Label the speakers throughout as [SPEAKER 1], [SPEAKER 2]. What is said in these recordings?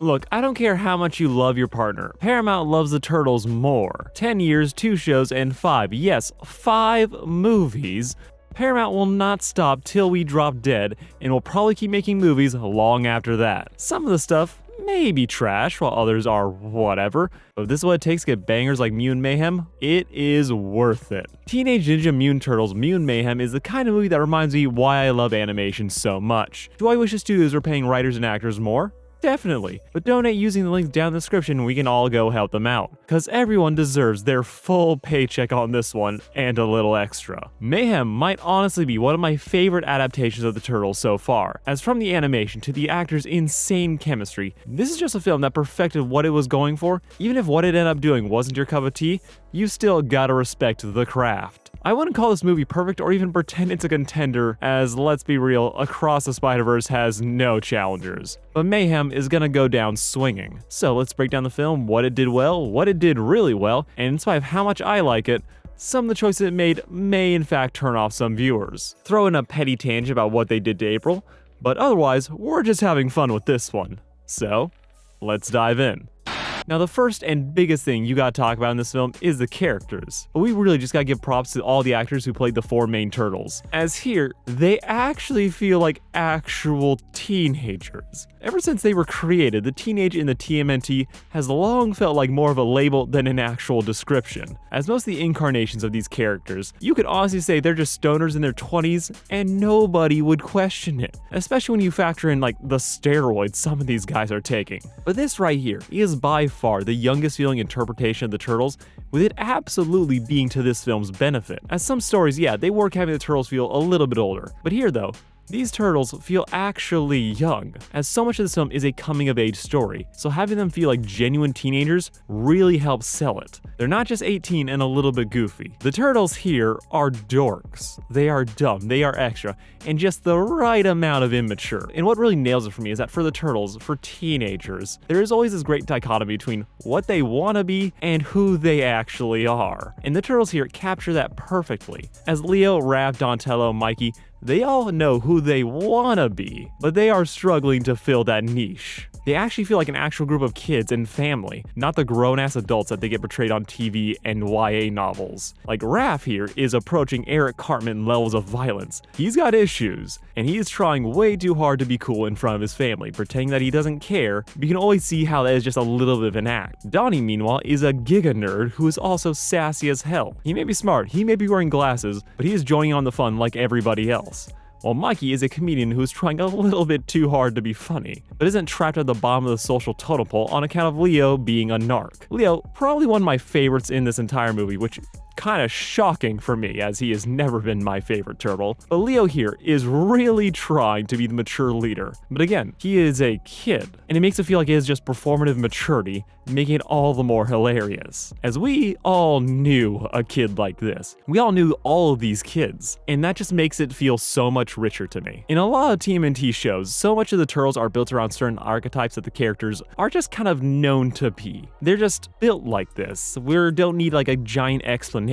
[SPEAKER 1] Look, I don't care how much you love your partner. Paramount loves the Turtles more. 10 years, 2 shows, and 5, yes, 5 movies. Paramount will not stop till we drop dead, and will probably keep making movies long after that. Some of the stuff may be trash, while others are whatever, but if this is what it takes to get bangers like Mutant Mayhem, it is worth it. Teenage Ninja Mutant Turtles Mutant Mayhem is the kind of movie that reminds me why I love animation so much. Do I wish the studios were paying writers and actors more? Definitely, but donate using the links down in the description and we can all go help them out. Cause everyone deserves their full paycheck on this one and a little extra. Mayhem might honestly be one of my favorite adaptations of the Turtles so far, as from the animation to the actors' insane chemistry, this is just a film that perfected what it was going for. Even if what it ended up doing wasn't your cup of tea, you still gotta respect the craft. I wouldn't call this movie perfect or even pretend it's a contender, as let's be real, Across the Spider-Verse has no challengers. But Mayhem is gonna go down swinging. So let's break down the film, what it did well, what it did really well, and in spite of how much I like it, some of the choices it made may in fact turn off some viewers. Throw in a petty tangent about what they did to April, but otherwise, we're just having fun with this one. So, let's dive in. Now, the first and biggest thing you gotta talk about in this film is the characters. But we really just gotta give props to all the actors who played the 4 main turtles, as here, they actually feel like actual teenagers. Ever since they were created, the teenage in the TMNT has long felt like more of a label than an actual description. As most of the incarnations of these characters, you could honestly say they're just stoners in their 20s and nobody would question it, especially when you factor in like the steroids some of these guys are taking. But this right here is by far the youngest feeling interpretation of the Turtles, with it absolutely being to this film's benefit. As some stories, yeah, they work having the Turtles feel a little bit older, but here though, these turtles feel actually young, as so much of this film is a coming-of-age story, so having them feel like genuine teenagers really helps sell it. They're not just 18 and a little bit goofy. The turtles here are dorks. They are dumb, they are extra, and just the right amount of immature. And what really nails it for me is that for the turtles, for teenagers, there is always this great dichotomy between what they want to be and who they actually are. And the turtles here capture that perfectly, as Leo, Raph, Donatello, Mikey, they all know who they wanna be, but they are struggling to fill that niche. They actually feel like an actual group of kids and family, not the grown-ass adults that they get portrayed on TV and YA novels. Like Raph here is approaching Eric Cartman levels of violence. He's got issues, and he is trying way too hard to be cool in front of his family, pretending that he doesn't care, but you can always see how that is just a little bit of an act. Donnie, meanwhile, is a giga nerd who is also sassy as hell. He may be smart, he may be wearing glasses, but he is joining on the fun like everybody else. While Mikey is a comedian who is trying a little bit too hard to be funny, but isn't trapped at the bottom of the social totem pole on account of Leo being a narc. Leo, probably one of my favorites in this entire movie, which kind of shocking for me, as he has never been my favorite turtle. But Leo here is really trying to be the mature leader. But again, he is a kid, and it makes it feel like it is just performative maturity, making it all the more hilarious. As we all knew a kid like this. We all knew all of these kids, and that just makes it feel so much richer to me. In a lot of TMNT shows, so much of the turtles are built around certain archetypes that the characters are just kind of known to be. They're just built like this. We don't need like a giant explanation.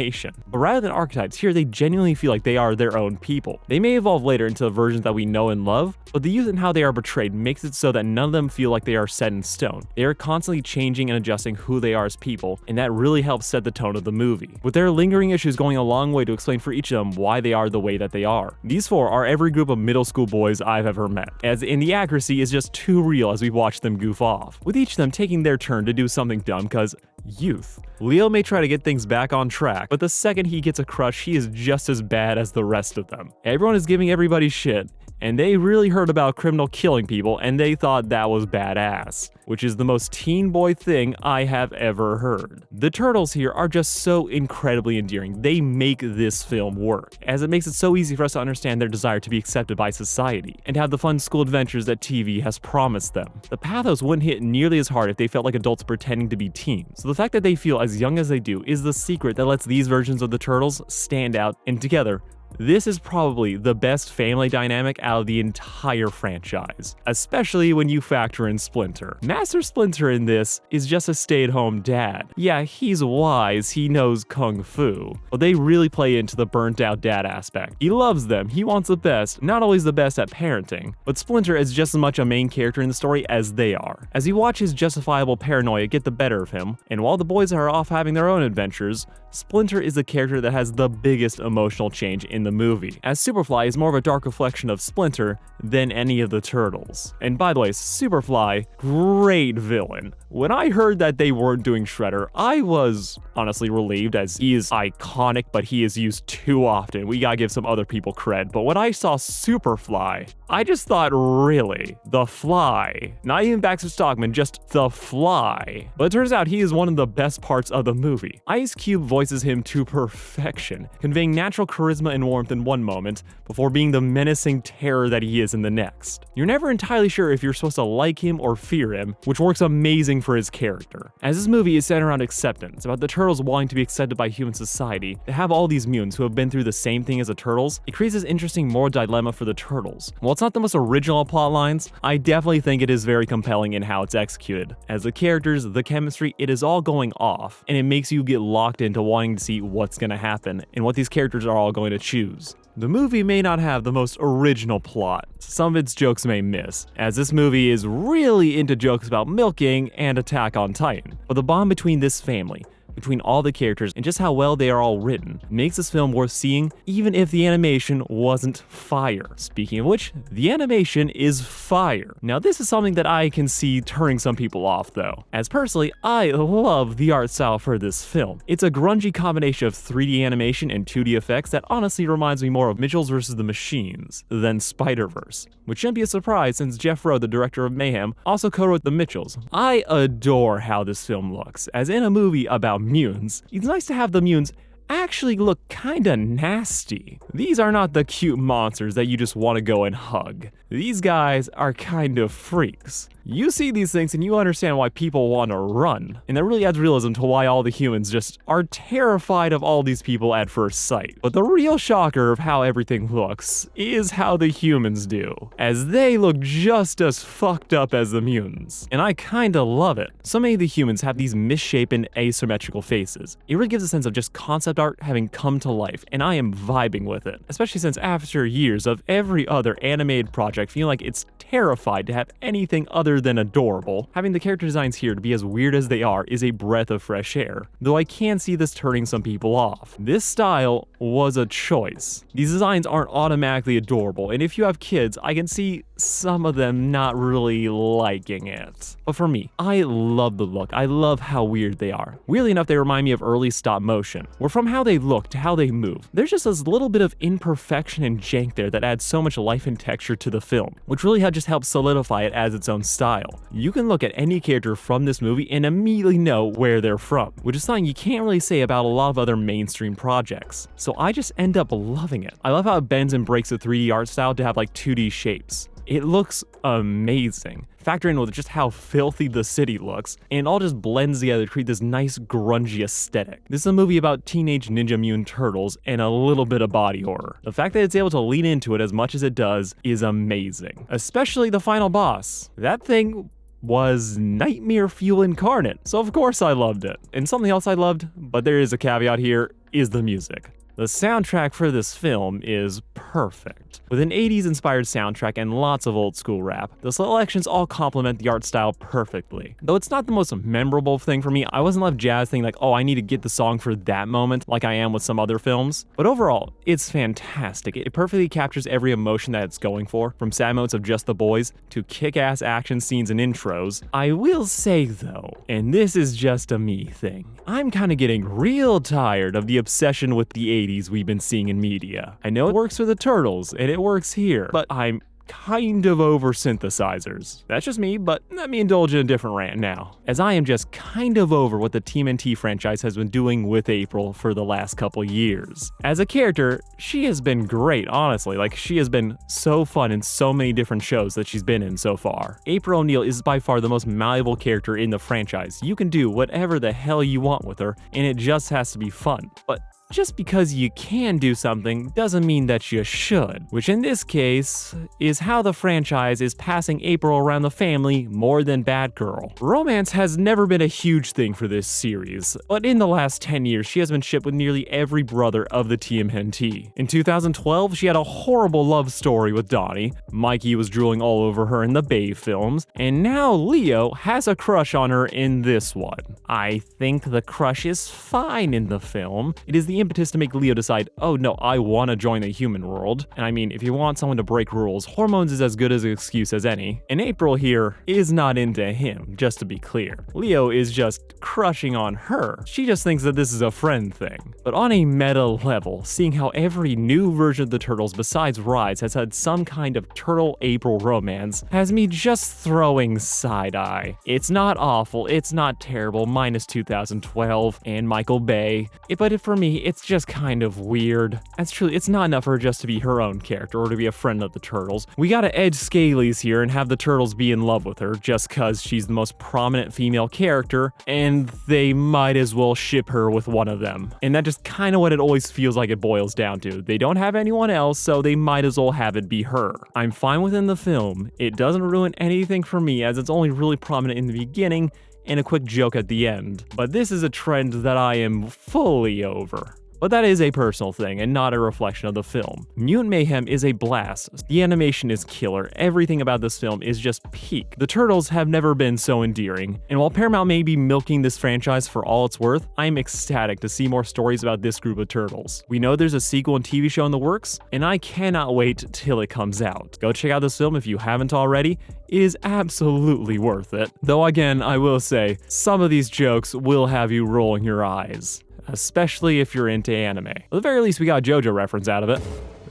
[SPEAKER 1] But rather than archetypes, here they genuinely feel like they are their own people. They may evolve later into the versions that we know and love, but the youth and how they are portrayed makes it so that none of them feel like they are set in stone. They are constantly changing and adjusting who they are as people, and that really helps set the tone of the movie, with their lingering issues going a long way to explain for each of them why they are the way that they are. These 4 are every group of middle school boys I've ever met, as in the accuracy is just too real as we watch them goof off, with each of them taking their turn to do something dumb cause youth. Leo may try to get things back on track, but the second he gets a crush, he is just as bad as the rest of them. Everyone is giving everybody shit, and they really heard about a criminal killing people and they thought that was badass, which is the most teen boy thing I have ever heard. The turtles here are just so incredibly endearing. They make this film work, as it makes it so easy for us to understand their desire to be accepted by society and have the fun school adventures that TV has promised them. The pathos wouldn't hit nearly as hard if they felt like adults pretending to be teens, so the fact that they feel as young as they do is the secret that lets these versions of the turtles stand out, and together, This is probably the best family dynamic out of the entire franchise, especially when you factor in Splinter. Master Splinter in this is just a stay-at-home dad. Yeah, he's wise, he knows kung fu, but they really play into the burnt-out dad aspect. He loves them, he wants the best, not always the best at parenting, but Splinter is just as much a main character in the story as they are. As you watch his justifiable paranoia get the better of him, and while the boys are off having their own adventures, Splinter is the character that has the biggest emotional change in the movie, as Superfly is more of a dark reflection of Splinter than any of the turtles. And by the way, Superfly, great villain. When I heard that they weren't doing Shredder, I was honestly relieved, as he is iconic, but he is used too often. We gotta give some other people cred. But when I saw Superfly, I just thought, really? The Fly? Not even Baxter Stockman, just the Fly. But it turns out he is one of the best parts of the movie. Ice Cube voices him to perfection, conveying natural charisma and warmth in one moment, before being the menacing terror that he is in the next. You're never entirely sure if you're supposed to like him or fear him, which works amazing for his character. As this movie is centered around acceptance, about the turtles wanting to be accepted by human society, to have all these mutants who have been through the same thing as the turtles, it creates this interesting moral dilemma for the turtles. While it's not the most original plot lines, I definitely think it is very compelling in how it's executed. As the characters, the chemistry, it is all going off, and it makes you get locked into wanting to see what's gonna happen and what these characters are all going to choose. The movie may not have the most original plot. Some of its jokes may miss, as this movie is really into jokes about milking and Attack on Titan. But the bond between this family, between all the characters, and just how well they are all written, makes this film worth seeing, even if the animation wasn't fire. Speaking of which, the animation is fire. Now this is something that I can see turning some people off though, as personally, I love the art style for this film. It's a grungy combination of 3D animation and 2D effects that honestly reminds me more of Mitchells vs. the Machines than Spider-Verse, which shouldn't be a surprise since Jeff Rowe, the director of Mayhem, also co-wrote The Mitchells. I adore how this film looks, as in a movie about mutants, it's nice to have the mutants actually look kinda nasty. These are not the cute monsters that you just want to go and hug. These guys are kind of freaks. You see these things and you understand why people want to run. And that really adds realism to why all the humans just are terrified of all these people at first sight. But the real shocker of how everything looks is how the humans do, as they look just as fucked up as the mutants. And I kinda love it. So many of the humans have these misshapen, asymmetrical faces. It really gives a sense of just concept art having come to life, and I am vibing with it. Especially since after years of every other animated project feeling like it's terrified to have anything other than adorable, having the character designs here to be as weird as they are is a breath of fresh air, though I can see this turning some people off. This style was a choice. These designs aren't automatically adorable, and if you have kids, I can see some of them not really liking it. But for me, I love the look. I love how weird they are. Weirdly enough, they remind me of early stop motion, where from how they look to how they move, there's just this little bit of imperfection and jank there that adds so much life and texture to the film, which really just helps solidify it as its own style. You can look at any character from this movie and immediately know where they're from, which is something you can't really say about a lot of other mainstream projects. So I just end up loving it. I love how it bends and breaks the 3D art style to have like 2D shapes. It looks amazing. Factor in with just how filthy the city looks, and it all just blends together to create this nice grungy aesthetic. This is a movie about Teenage Ninja Mutant Turtles and a little bit of body horror. The fact that it's able to lean into it as much as it does is amazing. Especially the final boss. That thing was nightmare fuel incarnate, so of course I loved it. And something else I loved, but there is a caveat here, is the music. The soundtrack for this film is perfect. With an 80s inspired soundtrack and lots of old school rap, the selections all complement the art style perfectly. Though it's not the most memorable thing for me, I wasn't left jazzed thinking like, oh, I need to get the song for that moment like I am with some other films. But overall, it's fantastic. It perfectly captures every emotion that it's going for, from sad moments of just the boys to kick-ass action scenes and intros. I will say though, and this is just a me thing, I'm kinda getting real tired of the obsession with the 80s we've been seeing in media. I know it works for the Turtles, and it works here, but I'm kind of over synthesizers. That's just me, but let me indulge in a different rant now, as I am just kind of over what the TMNT franchise has been doing with April for the last couple years. As a character, she has been great, honestly. Like, she has been so fun in so many different shows that she's been in so far. April O'Neil is by far the most malleable character in the franchise. You can do whatever the hell you want with her, and it just has to be fun. But just because you can do something doesn't mean that you should, which in this case is how the franchise is passing April around the family more than Batgirl. Romance has never been a huge thing for this series, but in the last 10 years she has been shipped with nearly every brother of the TMNT. In 2012, she had a horrible love story with Donnie, Mikey was drooling all over her in the Bay films, and now Leo has a crush on her in this one. I think the crush is fine in the film. It is the impetus to make Leo decide, oh no, I want to join the human world. And I mean, if you want someone to break rules, hormones is as good as an excuse as any. And April here is not into him, just to be clear. Leo is just crushing on her. She just thinks that this is a friend thing. But on a meta level, seeing how every new version of the Turtles besides Rise has had some kind of Turtle-April romance has me just throwing side-eye. It's not awful, it's not terrible, minus 2012 and Michael Bay, but for me, it's just kind of weird. That's true, it's not enough for her just to be her own character or to be a friend of the Turtles. We gotta edge Scalys here and have the Turtles be in love with her just cause she's the most prominent female character, and they might as well ship her with one of them. And that's just kinda what it always feels like it boils down to. They don't have anyone else, so they might as well have it be her. I'm fine within the film. It doesn't ruin anything for me as it's only really prominent in the beginning and a quick joke at the end. But this is a trend that I am fully over. But that is a personal thing and not a reflection of the film. Mutant Mayhem is a blast. The animation is killer. Everything about this film is just peak. The Turtles have never been so endearing. And while Paramount may be milking this franchise for all it's worth, I'm ecstatic to see more stories about this group of turtles. We know there's a sequel and TV show in the works, and I cannot wait till it comes out. Go check out this film if you haven't already. It is absolutely worth it. Though again, I will say, some of these jokes will have you rolling your eyes, especially if you're into anime. At the very least, we got a JoJo reference out of it.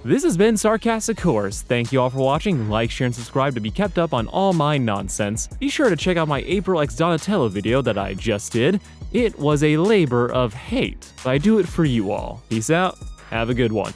[SPEAKER 1] This has been Sarcastic Course. Thank you all for watching. Like, share, and subscribe to be kept up on all my nonsense. Be sure to check out my April x Donatello video that I just did. It was a labor of hate, but I do it for you all. Peace out. Have a good one.